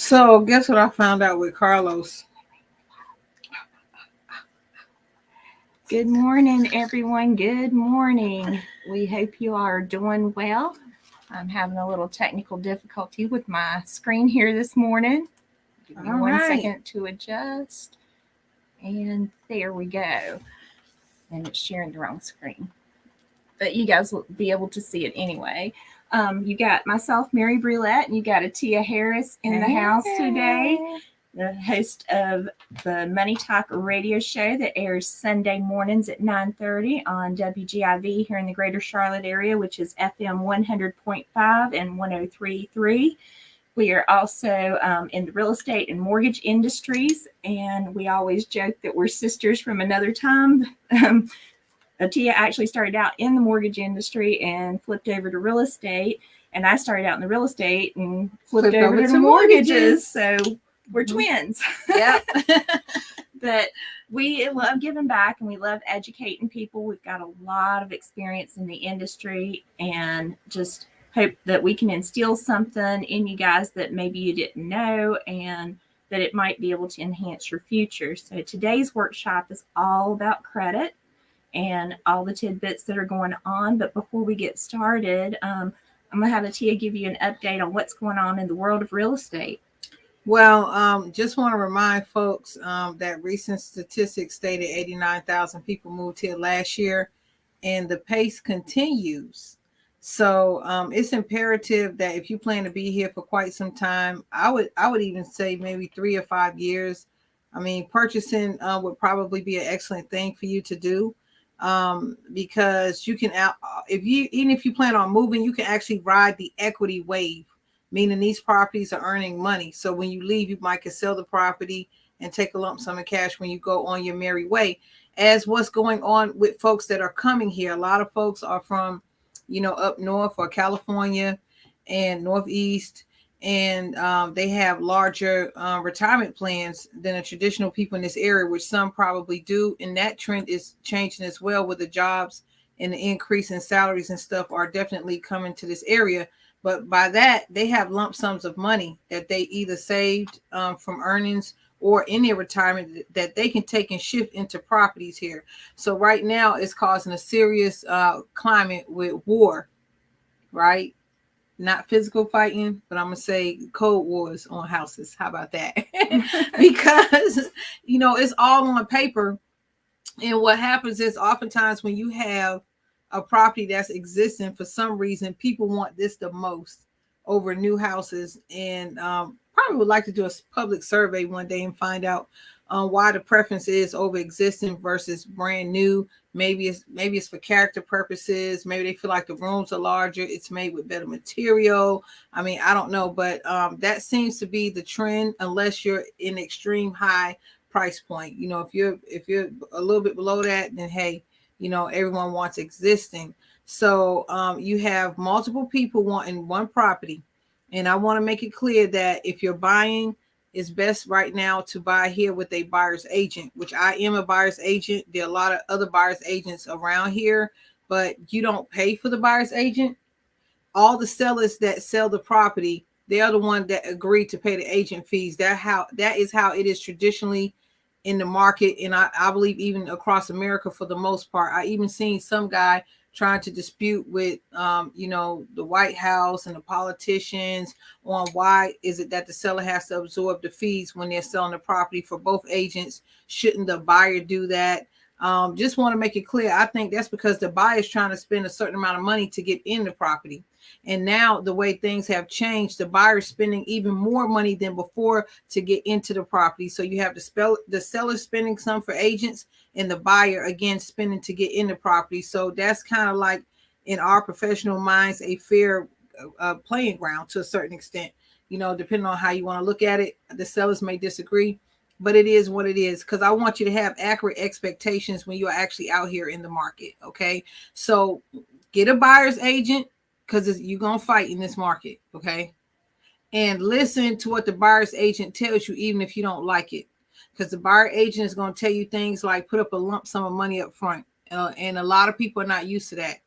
So guess what I found out with Carlos? Good morning, everyone. Good morning. We hope you are doing well. I'm having a little technical difficulty with my screen here this morning. Give me All one right. second to adjust. And there we go. And it's sharing the wrong screen. But you guys will be able to see it anyway. You got myself, Mary Brulette, and you got Atia Harris in the house today, the host of the Money Talk radio show that airs Sunday mornings at 9:30 on WGIV here in the greater Charlotte area, which is FM 100.5 and 103.3. We are also in the real estate and mortgage industries, and we always joke that we're sisters from another time. Tia actually started out in the mortgage industry and flipped over to real estate. And I started out in the real estate and flipped over to the mortgages. So we're twins. Yep. But we love giving back and we love educating people. We've got a lot of experience in the industry and just hope that we can instill something in you guys that maybe you didn't know and that it might be able to enhance your future. So today's workshop is all about credit and all the tidbits that are going on. But before we get started, I'm going to have Atia give you an update on what's going on in the world of real estate. Well, just want to remind folks that recent statistics stated 89,000 people moved here last year, and the pace continues. So it's imperative that if you plan to be here for quite some time, I would even say maybe 3 or 5 years. I mean, purchasing would probably be an excellent thing for you to do. Because you can even if you plan on moving, you can actually ride the equity wave, meaning these properties are earning money. So when you leave, you might can sell the property and take a lump sum of cash when you go on your merry way. As what's going on with folks that are coming here, a lot of folks are from, up north or California and Northeast, and they have larger retirement plans than the traditional people in this area, which some probably do. And that trend is changing as well, with the jobs and the increase in salaries and stuff are definitely coming to this area. But by that, they have lump sums of money that they either saved from earnings or in their retirement that they can take and shift into properties here. So right now it's causing a serious climate with war, right? Not physical fighting, but I'm going to say cold wars on houses. How about that? Because, it's all on paper. And what happens is oftentimes when you have a property that's existing, for some reason, people want this the most over new houses. And probably would like to do a public survey one day and find out why the preference is over existing versus brand new. Maybe it's for character purposes. Maybe they feel like the rooms are larger. It's made with better material. I mean, I don't know, but that seems to be the trend, unless you're in extreme high price point. If you're a little bit below that, then hey, everyone wants existing. So you have multiple people wanting one property, and I want to make it clear that if you're buying, it's best right now to buy here with a buyer's agent, which I am a buyer's agent. There are a lot of other buyer's agents around here, but you don't pay for the buyer's agent. All the sellers that sell the property, they are the one that agree to pay the agent fees. That is how it is traditionally in the market, and I believe even across America for the most part. I even seen some guy trying to dispute with the White House and the politicians on why is it that the seller has to absorb the fees when they're selling the property for both agents. Shouldn't the buyer do that? Just want to make it clear. I think that's because the buyer is trying to spend a certain amount of money to get in the property. And now the way things have changed, the buyer is spending even more money than before to get into the property. So you have the seller spending some for agents and the buyer again spending to get in the property. So that's kind of like, in our professional minds, a fair playing ground to a certain extent, depending on how you want to look at it. The sellers may disagree, but it is what it is, because I want you to have accurate expectations when you're actually out here in the market. Okay. So get a buyer's agent, because you're going to fight in this market. Okay. And listen to what the buyer's agent tells you, even if you don't like it, because the buyer agent is going to tell you things like put up a lump sum of money up front. And a lot of people are not used to that,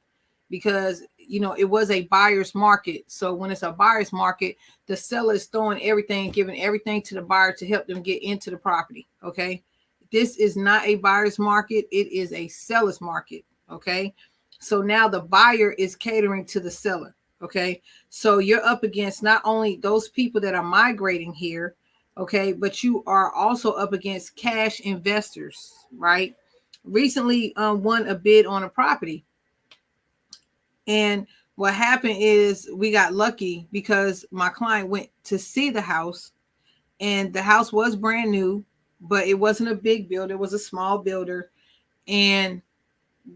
because it was a buyer's market. So when it's a buyer's market, the seller is throwing everything, giving everything to the buyer to help them get into the property. Okay. This is not a buyer's market. It is a seller's market. Okay. So now the buyer is catering to the seller. Okay. So you're up against not only those people that are migrating here, okay, but you are also up against cash investors, right? Recently won a bid on a property. And what happened is we got lucky because my client went to see the house, and the house was brand new, but it wasn't a big builder, it was a small builder. And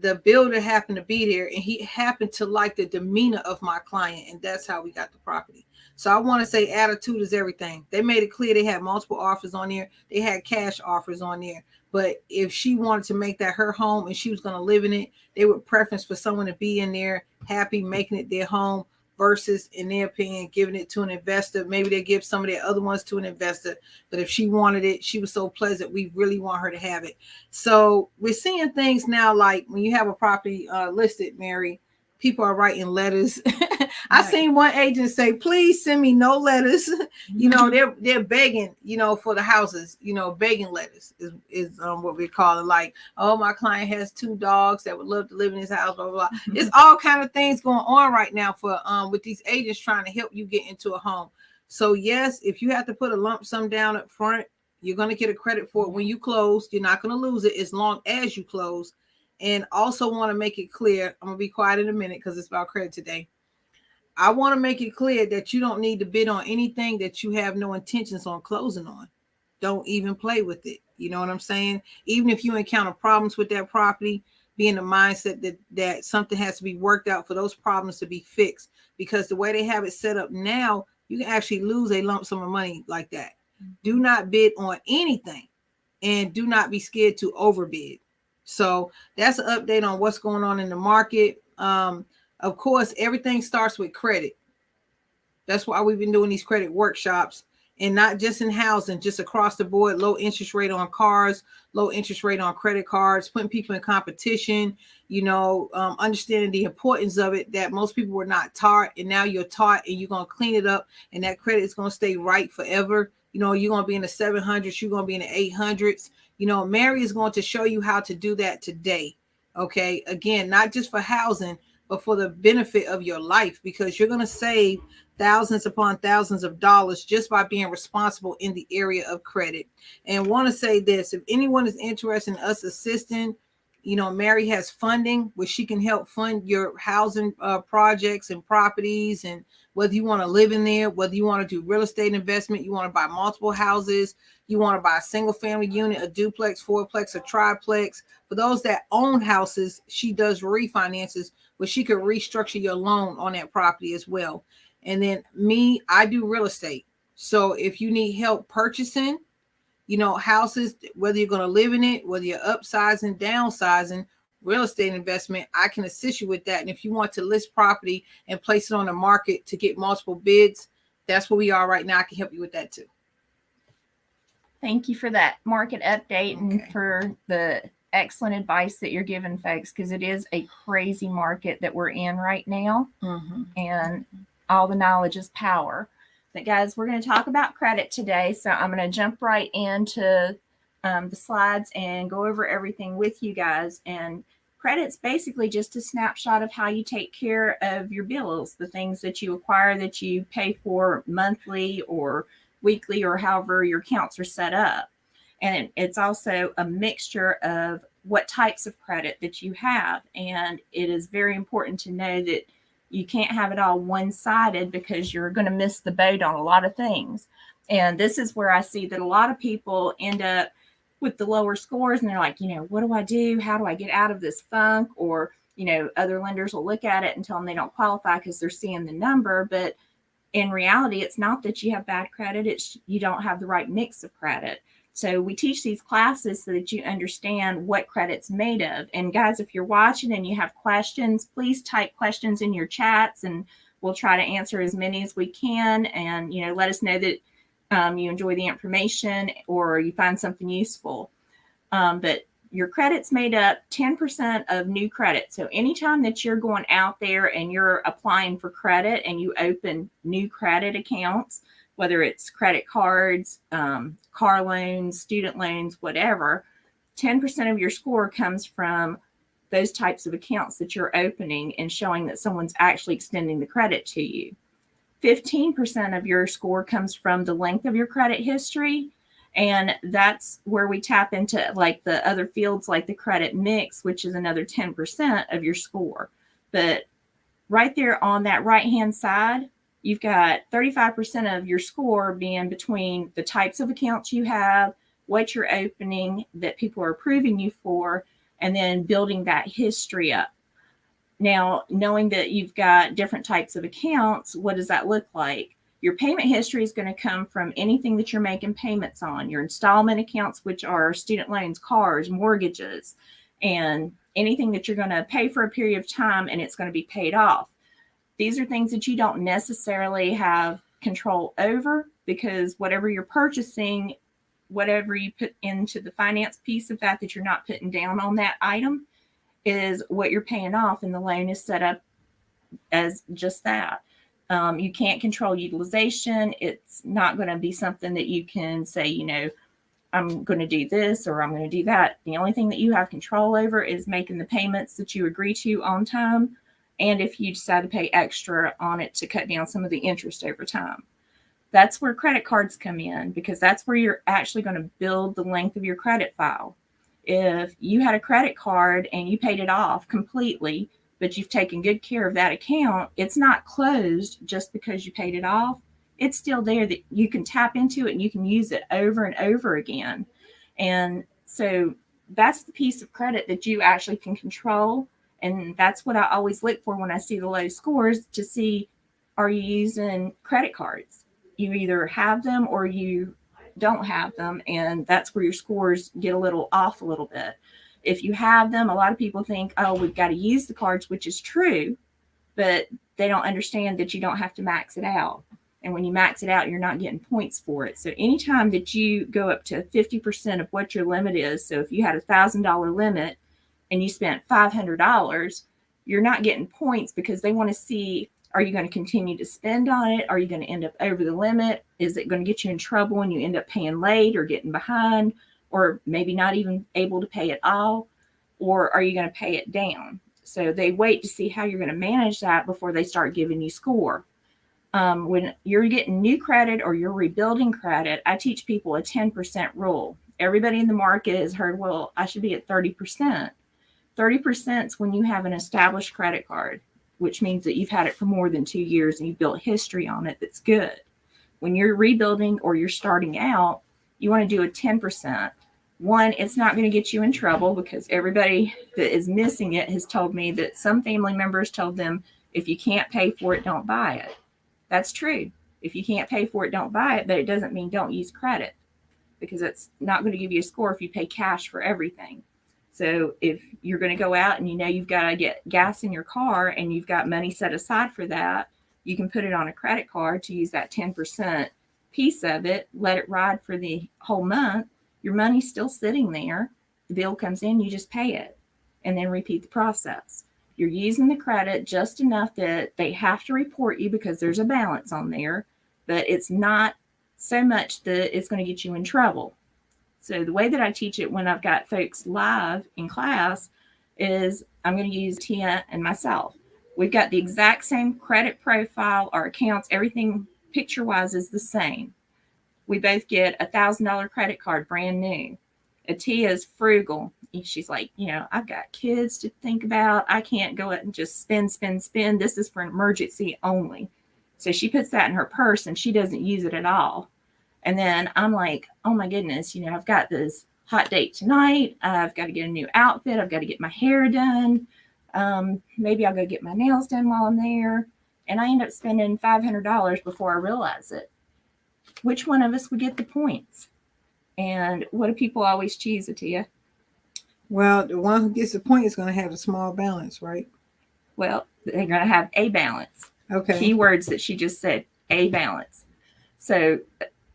the builder happened to be there, and he happened to like the demeanor of my client, and that's how we got the property. So I want to say attitude is everything. They made it clear they had multiple offers on there. They had cash offers on there. But if she wanted to make that her home and she was going to live in it, they would preference for someone to be in there happy, making it their home, versus, in their opinion, giving it to an investor. Maybe they give some of their other ones to an investor. But if she wanted it, she was so pleasant, we really want her to have it. So we're seeing things now, like when you have a property listed, Mary, people are writing letters. I seen one agent say, please send me no letters. They're begging, for the houses, begging letters is what we're calling, like, oh, my client has 2 dogs that would love to live in his house, blah, blah, blah. It's all kind of things going on right now for with these agents trying to help you get into a home. So yes, if you have to put a lump sum down up front, you're going to get a credit for it when you close. You're not going to lose it as long as you close. And also want to make it clear, I'm going to be quiet in a minute because it's about credit today. I want to make it clear that you don't need to bid on anything that you have no intentions on closing on. Don't even play with it. You know what I'm saying? Even if you encounter problems with that property, be in the mindset that something has to be worked out for those problems to be fixed. Because the way they have it set up now, you can actually lose a lump sum of money like that. Do not bid on anything, and do not be scared to overbid. So that's an update on what's going on in the market. Of course, everything starts with credit. That's why we've been doing these credit workshops, and not just in housing, just across the board. Low interest rate on cars, low interest rate on credit cards, putting people in competition, understanding the importance of it, that most people were not taught, and now you're taught, and you're going to clean it up, and that credit is going to stay right forever. You're going to be in the 700s, you're going to be in the 800s. Mary is going to show you how to do that today. Okay. Again, not just for housing, but for the benefit of your life, because you're going to save thousands upon thousands of dollars just by being responsible in the area of credit. And want to say this, if anyone is interested in us assisting, Mary has funding where she can help fund your housing projects and properties. And whether you want to live in there, whether you want to do real estate investment, you want to buy multiple houses, you want to buy a single family unit, a duplex, fourplex, a triplex. For those that own houses, she does refinances where she could restructure your loan on that property as well. And then me, I do real estate. So if you need help purchasing, houses, whether you're going to live in it, whether you're upsizing, downsizing, real estate investment, I can assist you with that. And if you want to list property and place it on the market to get multiple bids, that's where we are right now. I can help you with that too. Thank you for that market update and for the excellent advice that you're giving folks, because it is a crazy market that we're in right now. And all the knowledge is power. But guys, we're going to talk about credit today. So I'm going to jump right into the slides and go over everything with you guys. And credit's basically just a snapshot of how you take care of your bills, the things that you acquire that you pay for monthly or weekly or however your accounts are set up. And it's also a mixture of what types of credit that you have. And it is very important to know that you can't have it all one-sided, because you're going to miss the boat on a lot of things. And this is where I see that a lot of people end up with the lower scores, and they're like, what do I do? How do I get out of this funk? Or, other lenders will look at it and tell them they don't qualify because they're seeing the number. But in reality, it's not that you have bad credit. It's you don't have the right mix of credit. So we teach these classes so that you understand what credit's made of. And guys, if you're watching and you have questions, please type questions in your chats, and we'll try to answer as many as we can. And, let us know that you enjoy the information or you find something useful. But Your credit's made up 10% of new credit. So anytime that you're going out there and you're applying for credit and you open new credit accounts, whether it's credit cards, car loans, student loans, whatever, 10% of your score comes from those types of accounts that you're opening and showing that someone's actually extending the credit to you. 15% of your score comes from the length of your credit history. And that's where we tap into like the other fields, like the credit mix, which is another 10% of your score. But right there on that right-hand side, you've got 35% of your score being between the types of accounts you have, what you're opening that people are approving you for, and then building that history up. Now, knowing that you've got different types of accounts, what does that look like? Your payment history is going to come from anything that you're making payments on, your installment accounts, which are student loans, cars, mortgages, and anything that you're going to pay for a period of time and it's going to be paid off. These are things that you don't necessarily have control over, because whatever you're purchasing, whatever you put into the finance piece of that you're not putting down on that item, is what you're paying off, and the loan is set up as just that. You can't control utilization. It's not going to be something that you can say, I'm going to do this or I'm going to do that. The only thing that you have control over is making the payments that you agree to on time, and if you decide to pay extra on it to cut down some of the interest over time. That's where credit cards come in, because that's where you're actually going to build the length of your credit file. If you had a credit card and you paid it off completely, but you've taken good care of that account, it's not closed just because you paid it off. It's still there that you can tap into it and you can use it over and over again. And so that's the piece of credit that you actually can control. And that's what I always look for when I see the low scores, to see, are you using credit cards? You either have them or you don't have them, and that's where your scores get a little off a little bit. If you have them, a lot of people think, oh, we've got to use the cards, which is true, but they don't understand that you don't have to max it out. And when you max it out, you're not getting points for it. So anytime that you go up to 50% of what your limit is, so if you had $1,000 limit and you spent $500, you're not getting points, because they want to see, are you going to continue to spend on it? Are you going to end up over the limit? Is it going to get you in trouble when you end up paying late or getting behind, or maybe not even able to pay it all? Or are you going to pay it down? So they wait to see how you're going to manage that before they start giving you score. When you're getting new credit or you're rebuilding credit, I teach people a 10% rule. Everybody in the market has heard, well, I should be at 30%. 30% is when you have an established credit card, which means that you've had it for more than 2 years and you've built history on it that's good. When you're rebuilding or you're starting out, you want to do a 10%. One, it's not going to get you in trouble, because everybody that is missing it has told me that some family members told them, if you can't pay for it, don't buy it. That's true. If you can't pay for it, don't buy it, but it doesn't mean don't use credit, because it's not going to give you a score if you pay cash for everything. So if you're going to go out and you've got to get gas in your car and you've got money set aside for that, you can put it on a credit card to use that 10% piece of it, let it ride for the whole month. Your money's still sitting there. The bill comes in, you just pay it, and then repeat the process. You're using the credit just enough that they have to report you because there's a balance on there, but it's not so much that it's going to get you in trouble. So the way that I teach it when I've got folks live in class is I'm going to use Tia and myself. We've got the exact same credit profile, our accounts, everything picture-wise is the same. We both get $1,000 credit card, brand new. Tia is frugal. She's like, I've got kids to think about. I can't go out and just spend. This is for an emergency only. So she puts that in her purse and she doesn't use it at all. And then I'm like, oh my goodness, I've got this hot date tonight. I've got to get a new outfit. I've got to get my hair done. Maybe I'll go get my nails done while I'm there. And I end up spending $500 before I realize it. Which one of us would get the points? And what do people always choose, Atia? Well, the one who gets the point is going to have a small balance, right? Well, they're going to have a balance. Okay. Keywords that she just said, a balance. So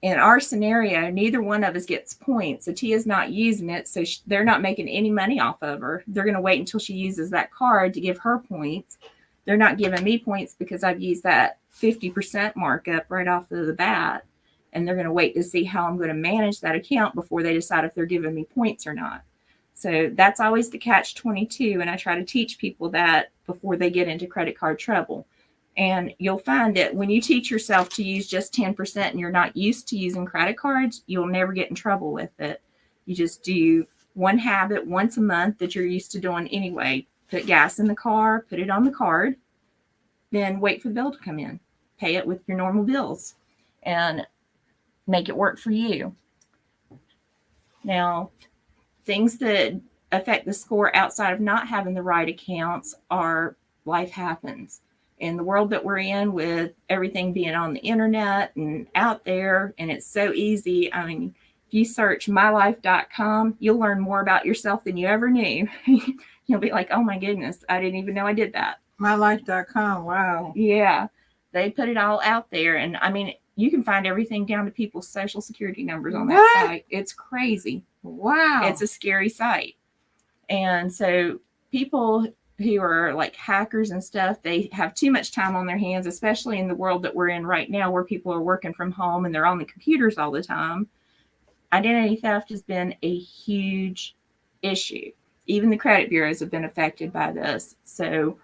in our scenario, neither one of us gets points. So Tia's not using it, so they're not making any money off of her. They're going to wait until she uses that card to give her points. They're not giving me points because I've used that 50% markup right off of the bat. And they're going to wait to see how I'm going to manage that account before they decide if they're giving me points or not. So that's always the catch-22. And I try to teach people that before they get into credit card trouble. And you'll find that when you teach yourself to use just 10% and you're not used to using credit cards, you'll never get in trouble with it. You just do one habit once a month that you're used to doing anyway. Put gas in the car, put it on the card, then wait for the bill to come in. Pay it with your normal bills and make it work for you. Now, things that affect the score outside of not having the right accounts are life happens. In the world that we're in, with everything being on the internet and out there, and it's so easy. I mean, if you search mylife.com, you'll learn more about yourself than you ever knew. You'll be like, oh my goodness, I didn't even know I did that. Mylife.com, wow. Yeah, they put it all out there. And I mean, you can find everything down to people's social security numbers on that site. It's crazy. Wow. It's a scary site. And so people who are like hackers and stuff, they have too much time on their hands, especially in the world that we're in right now where people are working from home and they're on the computers all the time. Identity theft has been a huge issue. Even the credit bureaus have been affected by this. So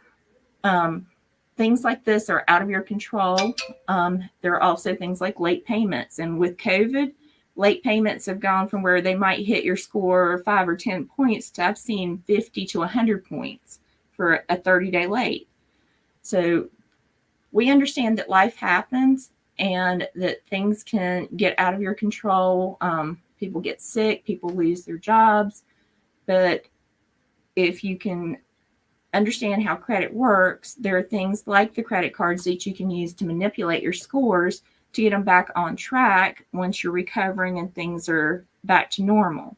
things like this are out of your control. There are also things like late payments. And with COVID, late payments have gone from where they might hit your score 5 or 10 points to I've seen 50 to 100 points for a 30-day late. So we understand that life happens and that things can get out of your control. People get sick, people lose their jobs. But if you can understand how credit works, there are things like the credit cards that you can use to manipulate your scores to get them back on track once you're recovering and things are back to normal.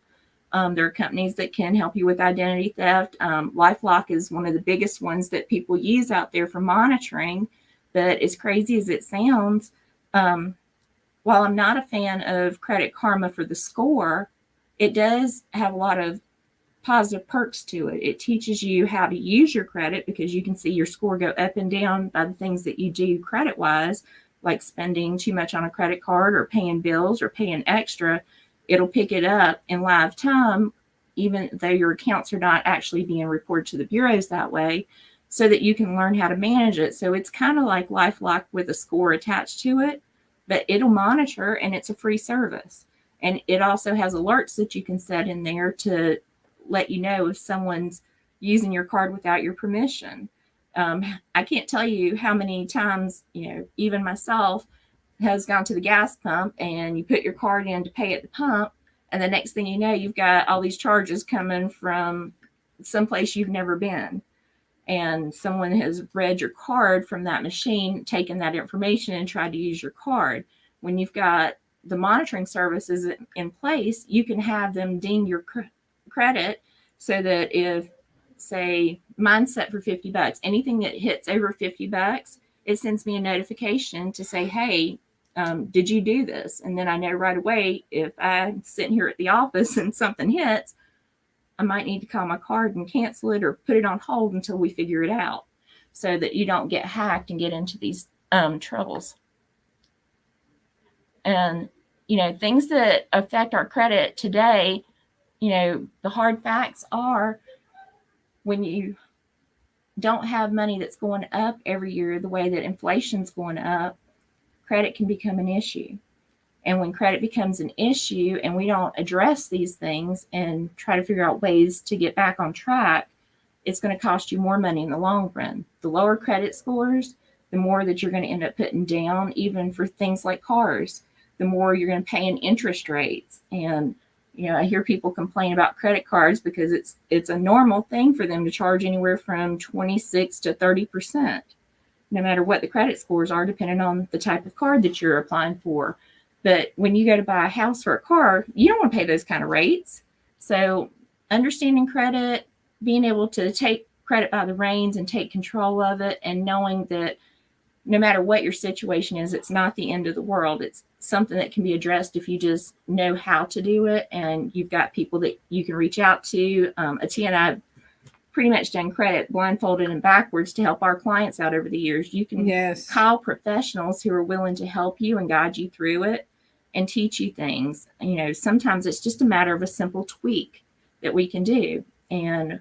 There are companies that can help you with identity theft. LifeLock is one of the biggest ones that people use out there for monitoring. But as crazy as it sounds, while I'm not a fan of Credit Karma for the score, it does have a lot of positive perks to it. It teaches you how to use your credit because you can see your score go up and down by the things that you do credit-wise, like spending too much on a credit card or paying bills or paying extra. It'll pick it up in live time, even though your accounts are not actually being reported to the bureaus that way, so that you can learn how to manage it. So it's kind of like LifeLock with a score attached to it, but it'll monitor and it's a free service. And it also has alerts that you can set in there to let you know if someone's using your card without your permission. I can't tell you how many times, even myself has gone to the gas pump and you put your card in to pay at the pump. And the next thing you know, you've got all these charges coming from someplace you've never been. And someone has read your card from that machine, taken that information and tried to use your card. When you've got the monitoring services in place, you can have them ding your credit so that if, say, mine's set for $50, anything that hits over $50, it sends me a notification to say, hey, did you do this? And then I know right away if I'm sitting here at the office and something hits, I might need to call my card and cancel it or put it on hold until we figure it out so that you don't get hacked and get into these troubles. And, things that affect our credit today, the hard facts are when you don't have money that's going up every year the way that inflation's going up, credit can become an issue. And when credit becomes an issue and we don't address these things and try to figure out ways to get back on track, it's going to cost you more money in the long run. The lower credit scores, the more that you're going to end up putting down, even for things like cars, the more you're going to pay in interest rates. And I hear people complain about credit cards because it's a normal thing for them to charge anywhere from 26 to 30%, no matter what the credit scores are, depending on the type of card that you're applying for. But when you go to buy a house or a car, you don't want to pay those kind of rates. So understanding credit, being able to take credit by the reins and take control of it, and knowing that no matter what your situation is, it's not the end of the world. It's something that can be addressed if you just know how to do it, and you've got people that you can reach out to. Atia and I pretty much done credit blindfolded and backwards to help our clients out over the years. You can call professionals who are willing to help you and guide you through it and teach you things. You know, sometimes it's just a matter of a simple tweak that we can do. And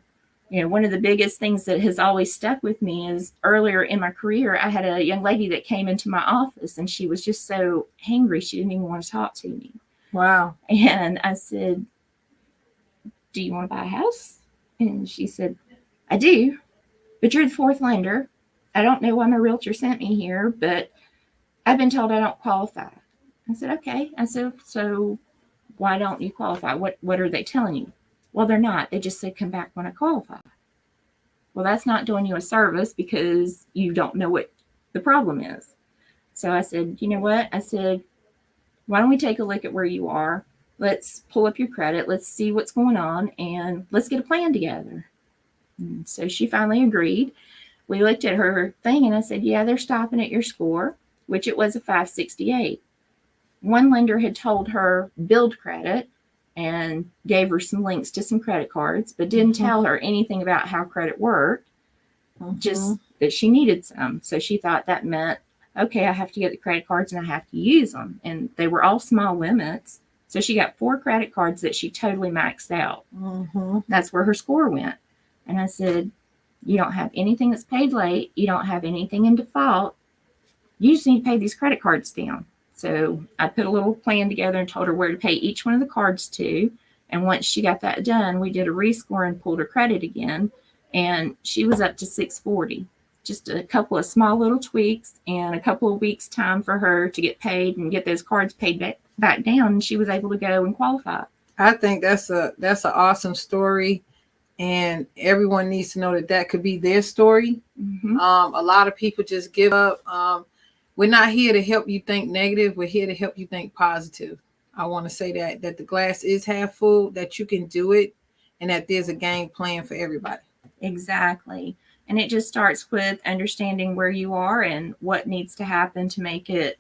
you know, one of the biggest things that has always stuck with me is earlier in my career, I had a young lady that came into my office and she was just so hangry. She didn't even want to talk to me. Wow. And I said, do you want to buy a house? And she said, I do, but you're the fourth lender. I don't know why my realtor sent me here, but I've been told I don't qualify. I said, okay. I said, so why don't you qualify? What are they telling you? Well, they're not. They just said, come back when I qualify. Well, that's not doing you a service because you don't know what the problem is. So I said, you know what? I said, why don't we take a look at where you are? Let's pull up your credit. Let's see what's going on and let's get a plan together. And so she finally agreed. We looked at her thing and I said, yeah, they're stopping at your score, which it was a 568. One lender had told her build credit and gave her some links to some credit cards, but didn't tell her anything about how credit worked, just that she needed some. So she thought that meant, okay, I have to get the credit cards and I have to use them. And they were all small limits. So she got 4 credit cards that she totally maxed out. That's where her score went. And I said, you don't have anything that's paid late. You don't have anything in default. You just need to pay these credit cards down. So I put a little plan together and told her where to pay each one of the cards to. And once she got that done, we did a rescore and pulled her credit again. And she was up to 640. Just a couple of small little tweaks and a couple of weeks time for her to get paid and get those cards paid back down. And she was able to go and qualify. I think that's an awesome story. And everyone needs to know that could be their story. A lot of people just give up. We're not here to help you think negative. We're here to help you think positive. I want to say that the glass is half full, that you can do it, and that there's a game plan for everybody. Exactly. And it just starts with understanding where you are and what needs to happen to make it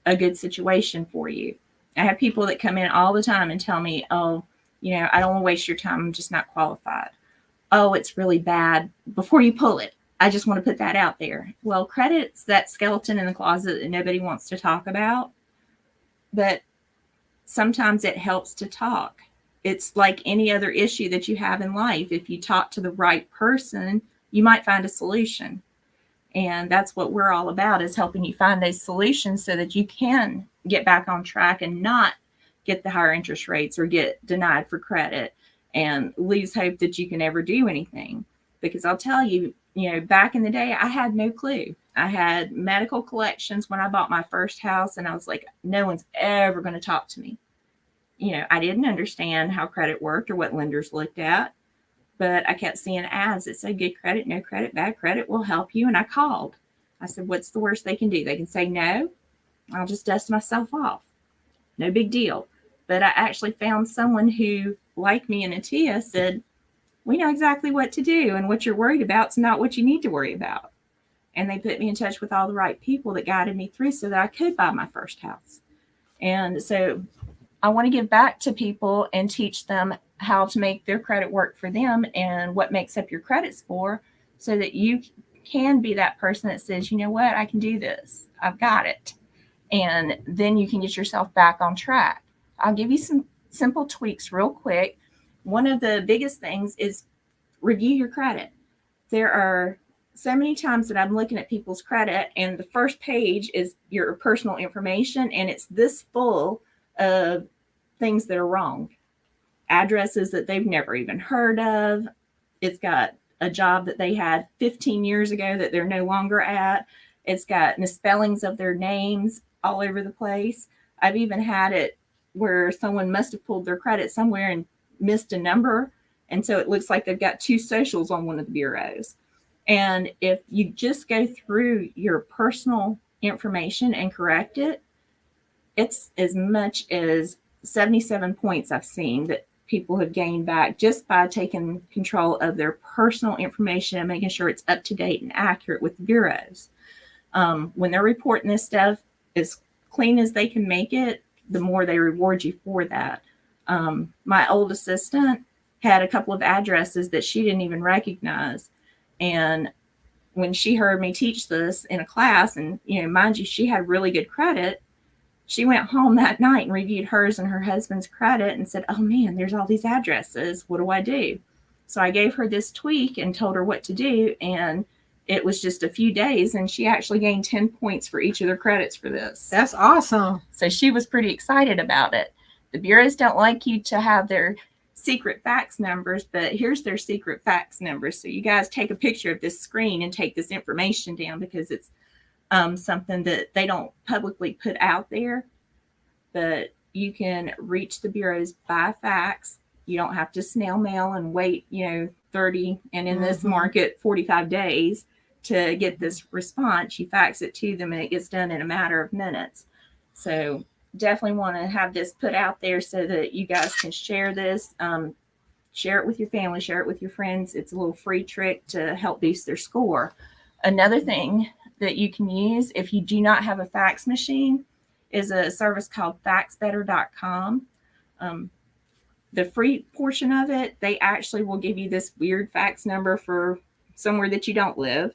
a good situation for you. I have people that come in all the time and tell me, oh, you know, I don't want to waste your time. I'm just not qualified. Oh, it's really bad. Before you pull it, I just want to put that out there. Well, credit's that skeleton in the closet that nobody wants to talk about. But sometimes it helps to talk. It's like any other issue that you have in life. If you talk to the right person, you might find a solution. And that's what we're all about, is helping you find those solutions so that you can get back on track and not get the higher interest rates or get denied for credit and lose hope that you can ever do anything. Because I'll tell you, you know, back in the day, I had no clue. I had medical collections when I bought my first house, and I was like, no one's ever going to talk to me. You know, I didn't understand how credit worked or what lenders looked at, but I kept seeing ads that said good credit, no credit, bad credit will help you. And I called. I said, what's the worst they can do? They can say no. I'll just dust myself off. No big deal. But I actually found someone who, like me and Atia, said, we know exactly what to do, and what you're worried about is not what you need to worry about. And they put me in touch with all the right people that guided me through so that I could buy my first house. And so I want to give back to people and teach them how to make their credit work for them and what makes up your credit score, so that you can be that person that says, you know what, I can do this. I've got it. And then you can get yourself back on track. I'll give you some simple tweaks real quick. One of the biggest things is review your credit. There are so many times that I'm looking at people's credit, and the first page is your personal information, and it's this full of things that are wrong. Addresses that they've never even heard of. It's got a job that they had 15 years ago that they're no longer at. It's got misspellings of their names all over the place. I've even had it where someone must have pulled their credit somewhere and missed a number, and so it looks like they've got 2 socials on one of the bureaus. And if you just go through your personal information and correct it, it's as much as 77 points I've seen that people have gained back just by taking control of their personal information and making sure it's up to date and accurate with the bureaus. When they're reporting this stuff as clean as they can make it, the more they reward you for that. My old assistant had a couple of addresses that she didn't even recognize. And when she heard me teach this in a class, and mind you, she had really good credit, she went home that night and reviewed hers and her husband's credit and said, "Oh man, there's all these addresses. What do I do?" So I gave her this tweak and told her what to do. And it was just a few days, and she actually gained 10 points for each of their credits for this. That's awesome. So she was pretty excited about it. The bureaus don't like you to have their secret fax numbers, but here's their secret fax numbers. So you guys take a picture of this screen and take this information down, because it's something that they don't publicly put out there, but you can reach the bureaus by fax. You don't have to snail mail and wait, 30, and in this market, 45 days to get this response. You fax it to them and it gets done in a matter of minutes. So definitely want to have this put out there so that you guys can share this. Share it with your family, share it with your friends. It's a little free trick to help boost their score. Another thing that you can use if you do not have a fax machine is a service called faxbetter.com. The free portion of it, they actually will give you this weird fax number for somewhere that you don't live,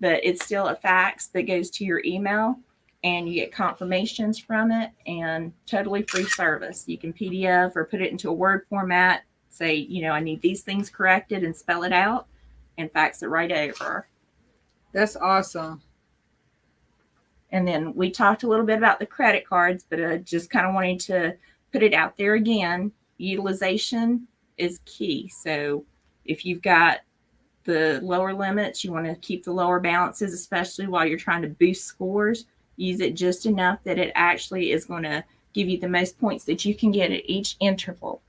but it's still a fax that goes to your email, and you get confirmations from it, and totally free service. You can PDF or put it into a Word format, say, I need these things corrected, and spell it out and fax it right over. That's awesome. And then we talked a little bit about the credit cards, but I just kind of wanted to put it out there again. Utilization is key. So if you've got the lower limits, you want to keep the lower balances, especially while you're trying to boost scores. Use it just enough that it actually is going to give you the most points that you can get at each interval.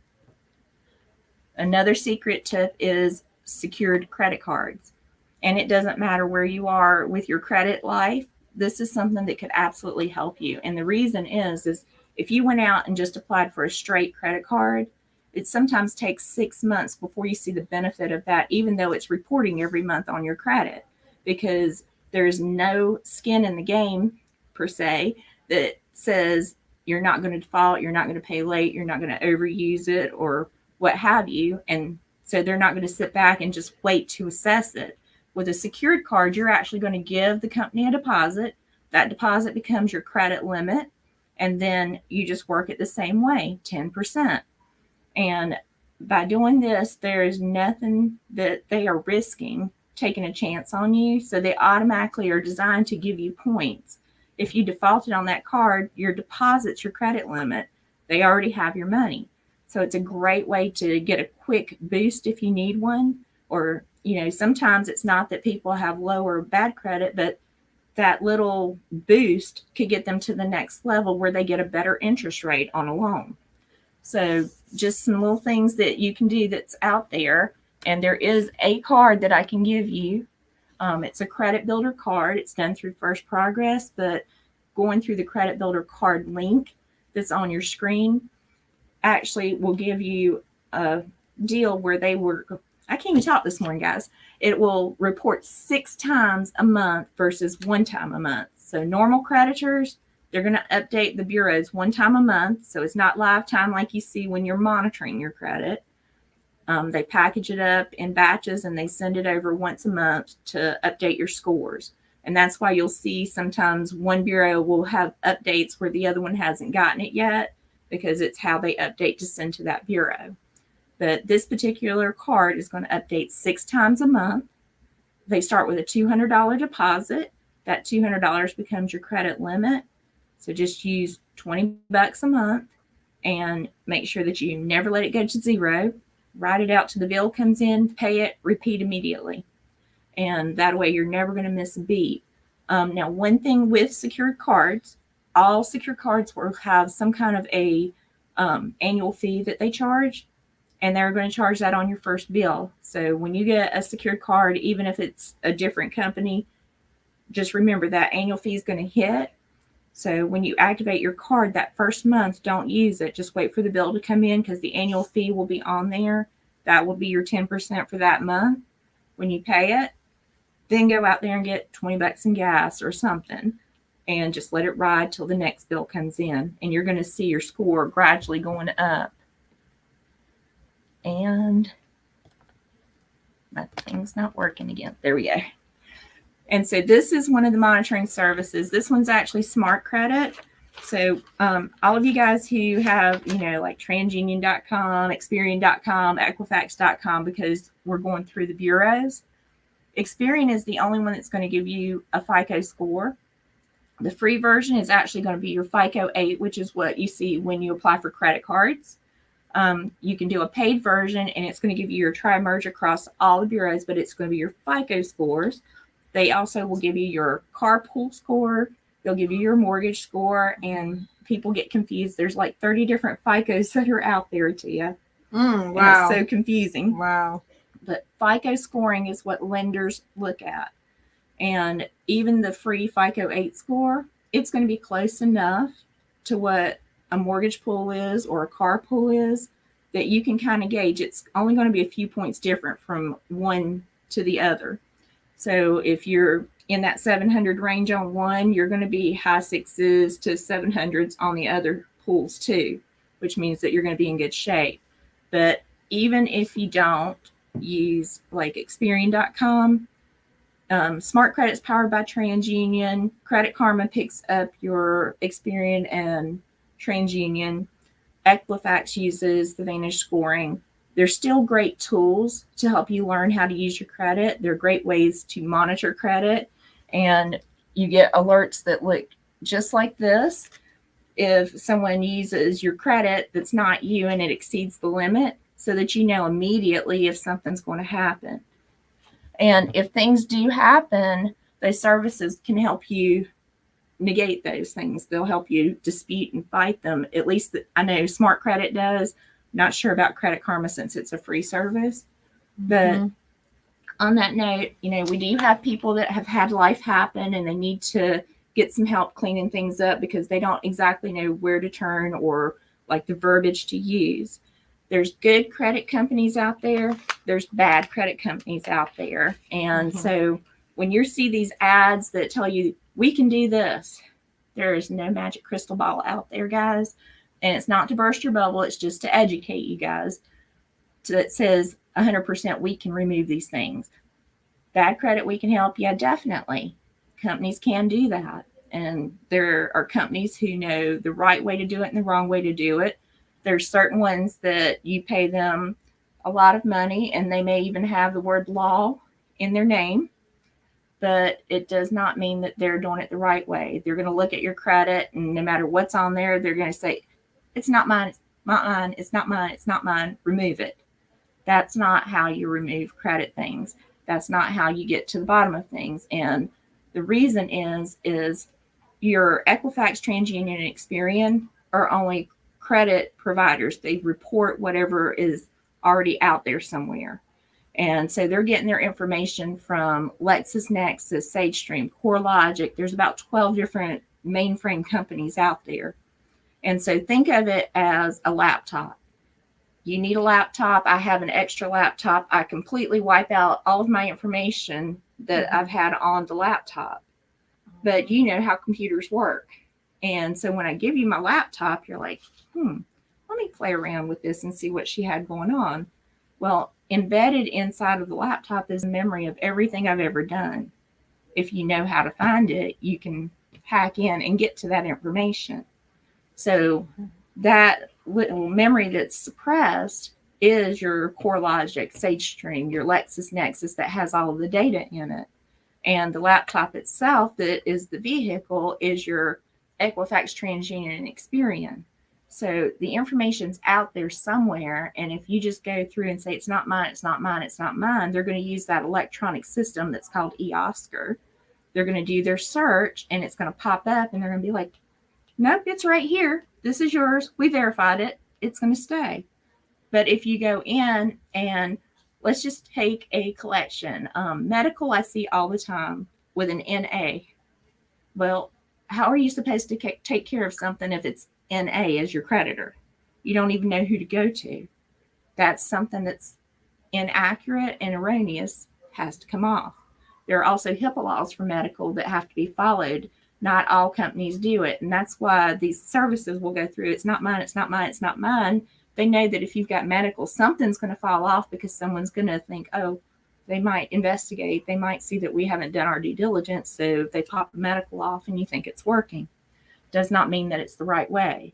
Another secret tip is secured credit cards. And it doesn't matter where you are with your credit life. This is something that could absolutely help you. And the reason is if you went out and just applied for a straight credit card, it sometimes takes 6 months before you see the benefit of that, even though it's reporting every month on your credit, because there's no skin in the game per se that says you're not going to default, you're not going to pay late, you're not going to overuse it or what have you. And so they're not going to sit back and just wait to assess it. With a secured card, you're actually going to give the company a deposit. That deposit becomes your credit limit. And then you just work it the same way, 10%. And by doing this, there is nothing that they are risking taking a chance on you. So they automatically are designed to give you points. If you defaulted on that card, your deposit's your credit limit. They already have your money. So it's a great way to get a quick boost if you need one. Or, sometimes it's not that people have low or bad credit, but that little boost could get them to the next level where they get a better interest rate on a loan. So just some little things that you can do that's out there. And there is a card that I can give you. It's a credit builder card. It's done through First Progress, but going through the credit builder card link that's on your screen actually will give you a deal where I can't even talk this morning, guys. It will report 6 times a month versus 1 time a month. So normal creditors, they're going to update the bureaus 1 time a month. So it's not live time like you see when you're monitoring your credit. They package it up in batches and they send it over once a month to update your scores. And that's why you'll see sometimes one bureau will have updates where the other one hasn't gotten it yet, because it's how they update to send to that bureau. But this particular card is going to update 6 times a month. They start with a $200 deposit. That $200 becomes your credit limit. So just use $20 a month and make sure that you never let it go to zero. Write it out till the bill comes in, pay it, repeat immediately. And that way you're never going to miss a beat. Now, one thing with secured cards, all secured cards will have some kind of a annual fee that they charge. And they're going to charge that on your first bill. So when you get a secured card, even if it's a different company, just remember that annual fee is going to hit. So when you activate your card that first month, don't use it. Just wait for the bill to come in, because the annual fee will be on there. That will be your 10% for that month when you pay it. then go out there and get $20 in gas or something and just let it ride till the next bill comes in. And you're going to see your score gradually going up. And my thing's not working again. There we go. And so this is one of the monitoring services. This one's actually Smart Credit. So all of you guys who have, like TransUnion.com, Experian.com, Equifax.com, because we're going through the bureaus, Experian is the only one that's going to give you a FICO score. The free version is actually going to be your FICO 8, which is what you see when you apply for credit cards. You can do a paid version, and it's going to give you your tri-merge across all the bureaus, but it's going to be your FICO scores. They also will give you your carpool score. They'll give you your mortgage score, and people get confused. There's like 30 different FICOs that are out there to you. Wow. And it's so confusing. Wow. But FICO scoring is what lenders look at. And even the free FICO 8 score, it's going to be close enough to what a mortgage pool is or a car pool is that you can kind of gauge. It's only going to be a few points different from one to the other. So if you're in that 700 range on one, you're going to be high 6s to 700s on the other pools too, which means that you're going to be in good shape. But even if you don't use like Experian.com, Smart Credit's powered by TransUnion. Credit Karma picks up your Experian and TransUnion. Equifax uses the Vantage scoring. They're still great tools to help you learn how to use your credit. They're great ways to monitor credit. And you get alerts that look just like this. If someone uses your credit that's not you and it exceeds the limit, so that you know immediately if something's going to happen. And if things do happen, those services can help you negate those things. They'll help you dispute and fight them. At least I know Smart Credit does. Not sure about Credit Karma since it's a free service. But on that note, we do have people that have had life happen and they need to get some help cleaning things up because they don't exactly know where to turn or like the verbiage to use. There's good credit companies out there. There's bad credit companies out there. And so when you see these ads that tell you, we can do this, there is no magic crystal ball out there, guys. And it's not to burst your bubble. It's just to educate you guys. So it says 100% we can remove these things. Bad credit, we can help. Yeah, definitely. Companies can do that. And there are companies who know the right way to do it and the wrong way to do it. There's certain ones that you pay them a lot of money and they may even have the word law in their name, but it does not mean that they're doing it the right way. They're going to look at your credit and no matter what's on there, they're going to say, it's not mine, it's not mine, it's not mine, it's not mine, remove it. That's not how you remove credit things. That's not how you get to the bottom of things. And the reason is your Equifax, TransUnion, and Experian are only credit providers. They report whatever is already out there somewhere. And so they're getting their information from LexisNexis, SageStream, CoreLogic. There's about 12 different mainframe companies out there. And so think of it as a laptop. You need a laptop. I have an extra laptop. I completely wipe out all of my information that I've had on the laptop. But you know how computers work. And so when I give you my laptop, you're like, let me play around with this and see what she had going on. Well, embedded inside of the laptop is a memory of everything I've ever done. If you know how to find it, you can hack in and get to that information. So that little memory that's suppressed is your CoreLogic, SageStream, your LexisNexis that has all of the data in it. And the laptop itself that is the vehicle is your Equifax, TransUnion, and Experian. So the information's out there somewhere. And if you just go through and say, it's not mine, it's not mine, it's not mine, they're going to use that electronic system that's called eOscar. They're going to do their search and it's going to pop up and they're going to be like, nope, it's right here. This is yours. We verified it. It's going to stay. But if you go in and let's just take a collection. Medical, I see all the time with an NA. Well, how are you supposed to take care of something if it's NA as your creditor? You don't even know who to go to. That's something that's inaccurate and erroneous, has to come off. There are also HIPAA laws for medical that have to be followed. Not all companies do it. And that's why these services will go through, it's not mine, it's not mine, it's not mine. They know that if you've got medical, something's going to fall off because someone's going to think, oh, they might investigate. They might see that we haven't done our due diligence. So they pop the medical off and you think it's working. Does not mean that it's the right way.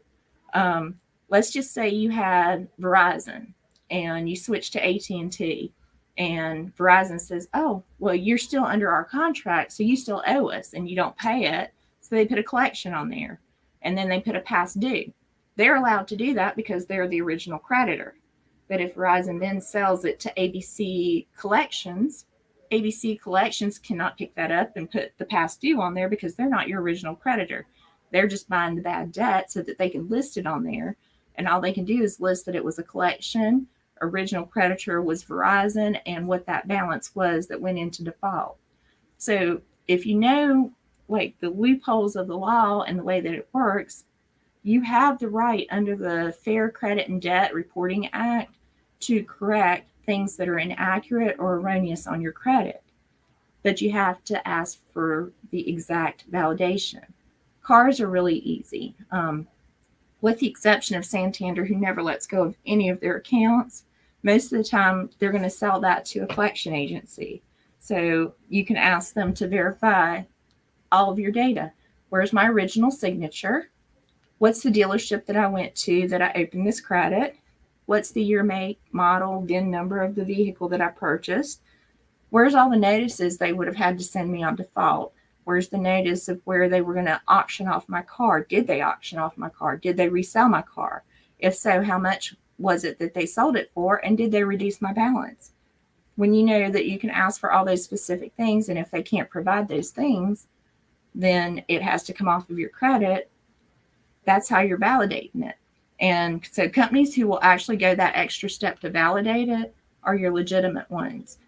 Let's just say you had Verizon and you switch to AT&T, and Verizon says, oh, well, you're still under our contract, so you still owe us and you don't pay it. So they put a collection on there, and then they put a past due. They're allowed to do that because they're the original creditor. But if Verizon then sells it to ABC Collections cannot pick that up and put the past due on there because they're not your original creditor. They're just buying the bad debt so that they can list it on there. And all they can do is list that it was a collection, original creditor was Verizon, and what that balance was that went into default. So if you know like the loopholes of the law and the way that it works, you have the right under the Fair Credit and Debt Reporting Act to correct things that are inaccurate or erroneous on your credit. But you have to ask for the exact validation. Cars are really easy. With the exception of Santander, who never lets go of any of their accounts, most of the time they're going to sell that to a collection agency. So you can ask them to verify all of your data. Where's my original signature? What's the dealership that I went to that I opened this credit? What's the year, make, model, VIN number of the vehicle that I purchased? Where's all the notices they would have had to send me on default? Where's the notice of where they were going to auction off my car? Did they auction off my car? Did they resell my car? If so, how much was it that they sold it for? And did they reduce my balance? When you know that you can ask for all those specific things, and if they can't provide those things, then it has to come off of your credit. That's how you're validating it. And so companies who will actually go that extra step to validate it are your legitimate ones.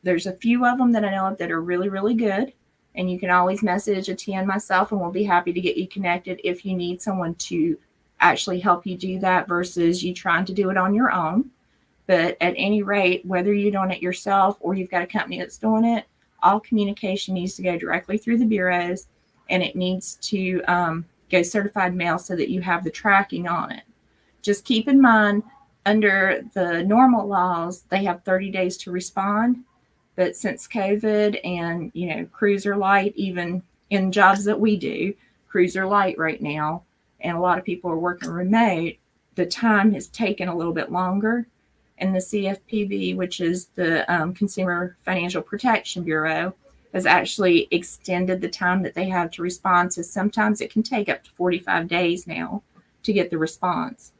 There's a few of them that I know of that are really, really good. And you can always message Atia and myself, and we'll be happy to get you connected if you need someone to actually help you do that versus you trying to do it on your own. But at any rate, whether you're doing it yourself or you've got a company that's doing it, all communication needs to go directly through the bureaus, and it needs to go certified mail so that you have the tracking on it. Just keep in mind, under the normal laws, they have 30 days to respond. But since COVID and, Cruiser Light, even in jobs that we do, Cruiser Light right now, and a lot of people are working remote, the time has taken a little bit longer. And the CFPB, which is the Consumer Financial Protection Bureau, has actually extended the time that they have to respond. So sometimes it can take up to 45 days now to get the response.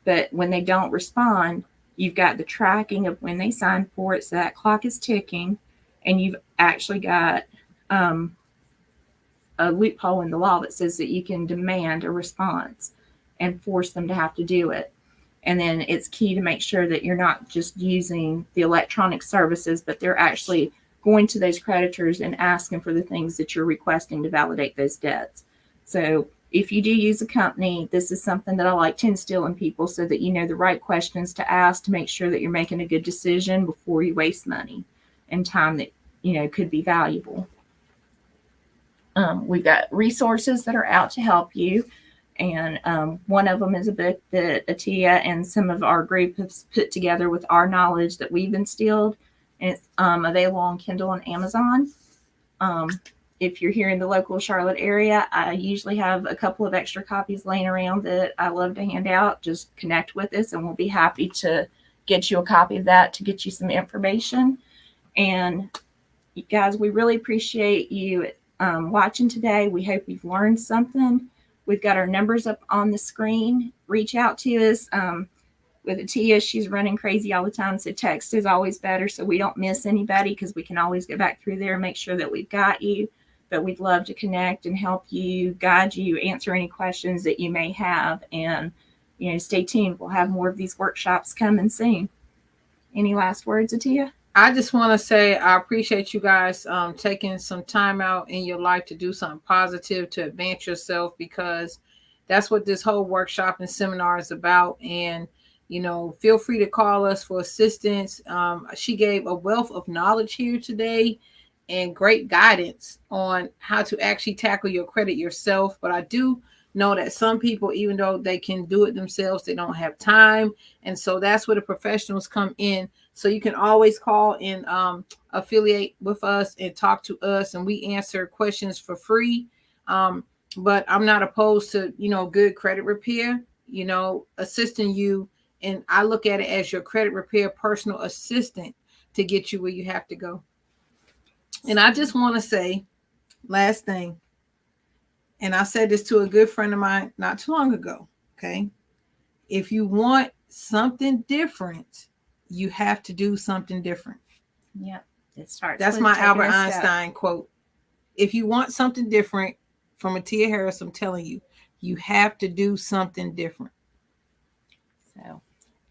But when they don't respond, you've got the tracking of when they signed for it. So that clock is ticking, and you've actually got a loophole in the law that says that you can demand a response and force them to have to do it. And then it's key to make sure that you're not just using the electronic services, but they're actually going to those creditors and asking for the things that you're requesting to validate those debts. So if you do use a company, this is something that I like to instill in people so that you know the right questions to ask to make sure that you're making a good decision before you waste money and time that, could be valuable. We've got resources that are out to help you. And one of them is a book that Atia and some of our group have put together with our knowledge that we've instilled. And it's available on Kindle and Amazon. If you're here in the local Charlotte area, I usually have a couple of extra copies laying around that I love to hand out. Just connect with us and we'll be happy to get you a copy of that to get you some information. And you guys, we really appreciate you watching today. We hope you've learned something. We've got our numbers up on the screen. Reach out to us. With Atia, she's running crazy all the time, so text is always better so we don't miss anybody, because we can always go back through there and make sure that we've got you. But we'd love to connect and help you, guide you, answer any questions that you may have. And, stay tuned. We'll have more of these workshops coming soon. Any last words, Atia? I just want to say I appreciate you guys taking some time out in your life to do something positive to advance yourself, because that's what this whole workshop and seminar is about. And feel free to call us for assistance. She gave a wealth of knowledge here today, and great guidance on how to actually tackle your credit yourself. But I do know that some people, even though they can do it themselves, they don't have time. And so that's where the professionals come in. So you can always call and affiliate with us and talk to us, and we answer questions for free. But I'm not opposed to, good credit repair, assisting you. And I look at it as your credit repair personal assistant to get you where you have to go. And I just want to say, last thing, and I said this to a good friend of mine not too long ago. Okay. If you want something different, you have to do something different. Yep. It starts. That's my Albert Einstein quote. If you want something different from Atia Harris, I'm telling you, you have to do something different. So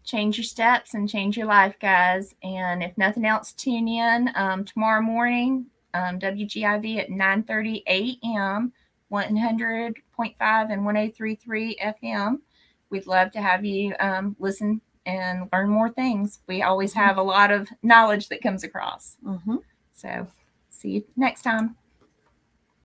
change your steps and change your life, guys. And if nothing else, tune in tomorrow morning, WGIV at 9:30 a.m., 100.5 and 103.3 FM. We'd love to have you listen and learn more things. We always have a lot of knowledge that comes across. So see you next time.